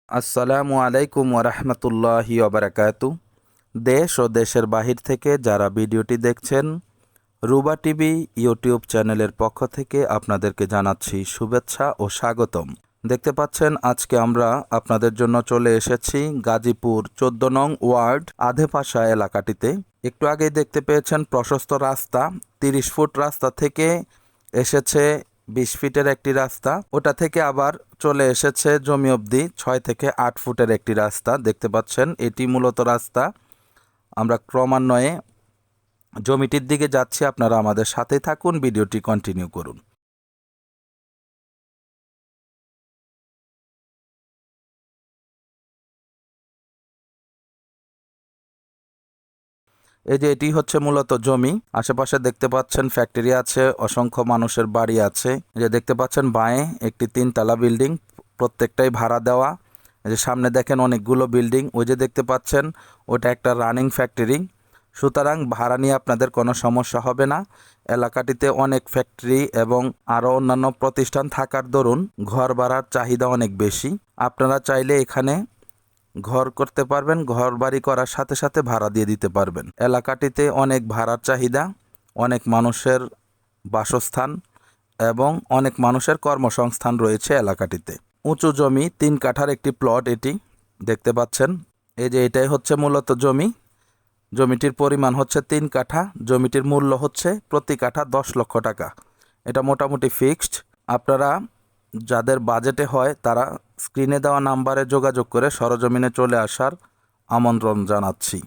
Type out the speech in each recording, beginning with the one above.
আসসালামু আলাইকুম ওরহমতুল্লাহি ওবরাকাতু। দেশ ও দেশের বাহির থেকে যারা ভিডিওটি দেখছেন, রুবা টিভি ইউটিউব চ্যানেলের পক্ষ থেকে আপনাদেরকে জানাচ্ছি শুভেচ্ছা ও স্বাগতম। দেখতে পাচ্ছেন আজকে আমরা আপনাদের জন্য চলে এসেছি গাজীপুর 14 নং ওয়ার্ড আধেপাশা এলাকাটিতে। একটু আগেই দেখতে পেয়েছেন প্রশস্ত রাস্তা, 30 ফুট রাস্তা থেকে এসেছে 20 ফিটের একটি রাস্তা, ওটা থেকে আবার চলে এসেছে জমি অবধি 6 থেকে 8 ফুটের একটি রাস্তা। দেখতে পাচ্ছেন এটি মূলত রাস্তা। আমরা ক্রমান্বয়ে জমিটির দিকে যাচ্ছি, আপনারা আমাদের সাথেই থাকুন, ভিডিওটি কন্টিনিউ করুন। এই যে এটি হচ্ছে মূলত জমি। আশেপাশে দেখতে পাচ্ছেন ফ্যাক্টরি আছে, অসংখ্য মানুষের বাড়ি আছে। এই যে দেখতে পাচ্ছেন বাঁয়ে একটি 3 তলা বিল্ডিং, প্রত্যেকটাই ভাড়া দেওয়া। এই যে সামনে দেখেন অনেকগুলো বিল্ডিং, ওই যে দেখতে পাচ্ছেন ওটা একটা রানিং ফ্যাক্টরি। সুতরাং ভাড়া নিয়ে আপনাদের কোনো সমস্যা হবে না। এলাকাটিতে অনেক ফ্যাক্টরি এবং আরও অন্যান্য প্রতিষ্ঠান থাকার দরুন ঘর ভাড়ার চাহিদা অনেক বেশি। আপনারা চাইলে এখানে ঘর করতে পারবেন, ঘর বাড়ি করার সাথে সাথে ভাড়া দিয়ে দিতে পারবেন। এলাকাটিতে অনেক ভাড়ার চাহিদা, অনেক মানুষের বাসস্থান এবং অনেক মানুষের কর্মসংস্থান রয়েছে এলাকাটিতে। উঁচু জমি, 3 কাঠার একটি প্লট এটি দেখতে পাচ্ছেন। এই যে এটাই হচ্ছে মূলত জমি। জমিটির পরিমাণ হচ্ছে 3 কাঠা। জমিটির মূল্য হচ্ছে প্রতি কাঠা 10 লক্ষ টাকা। এটা মোটামুটি ফিক্সড। আপনারা যাদের বাজেটে হয় তারা স্ক্রিনে দেওয়া নাম্বারে যোগাযোগ করে সরজমিনে চলে আসার আমন্ত্রণ জানাচ্ছি।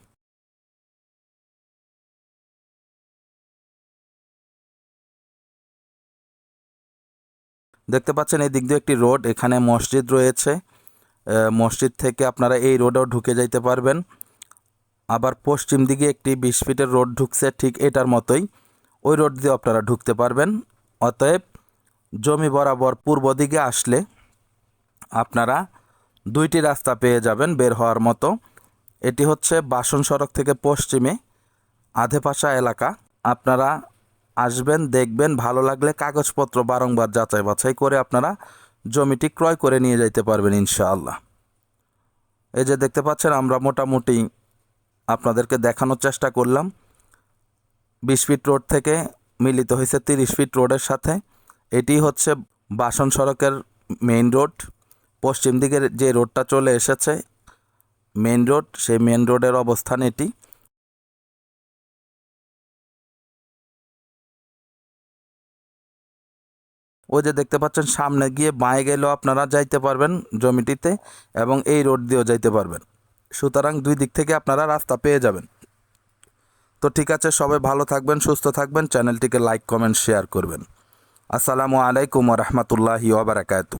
দেখতে পাচ্ছেন এই দিক দিয়ে একটি রোড, এখানে মসজিদ রয়েছে। মসজিদ থেকে আপনারা এই রোডেও ঢুকে যাইতে পারবেন। আবার পশ্চিম দিকে একটি 20 ফিটের রোড ঢুকছে, ঠিক এটার মতোই ওই রোড দিয়ে আপনারা ঢুকতে পারবেন। অতএব জমি বরাবর পূর্ব দিকে আসলে আপনারা 2টি রাস্তা পেয়ে যাবেন বের হওয়ার মতো। এটি হচ্ছে বাসন সড়ক থেকে পশ্চিমে আধেপাশা এলাকা। আপনারা আসবেন, দেখবেন, ভালো লাগলে কাগজপত্র বারংবার যাচাই বাছাই করে আপনারা জমিটি ক্রয় করে নিয়ে যাইতে পারবেন ইনশাআল্লাহ। এই যে দেখতে পাচ্ছেন আমরা মোটামুটি আপনাদেরকে দেখানোর চেষ্টা করলাম। 20 ফিট রোড থেকে মিলিত হয়েছে 30 ফিট রোডের সাথে। এটি হচ্ছে বাসন সড়কের মেইন রোড। পশ্চিম দিকের যে রোডটা চলে এসেছে মেইন রোড, সেই মেইন রোডের অবস্থান এটি। ওই যে দেখতে পাচ্ছেন সামনে গিয়ে বাঁয়ে গেলেও আপনারা যাইতে পারবেন জমিটিতে এবং এই রোড দিয়েও যাইতে পারবেন। সুতরাং 2 দিক থেকে আপনারা রাস্তা পেয়ে যাবেন। তো ঠিক আছে, সবাই ভালো থাকবেন, সুস্থ থাকবেন, চ্যানেলটিকে লাইক কমেন্ট শেয়ার করবেন। আসসালামু আলাইকুম ওয়া রাহমাতুল্লাহি ওয়া বারাকাতুহু।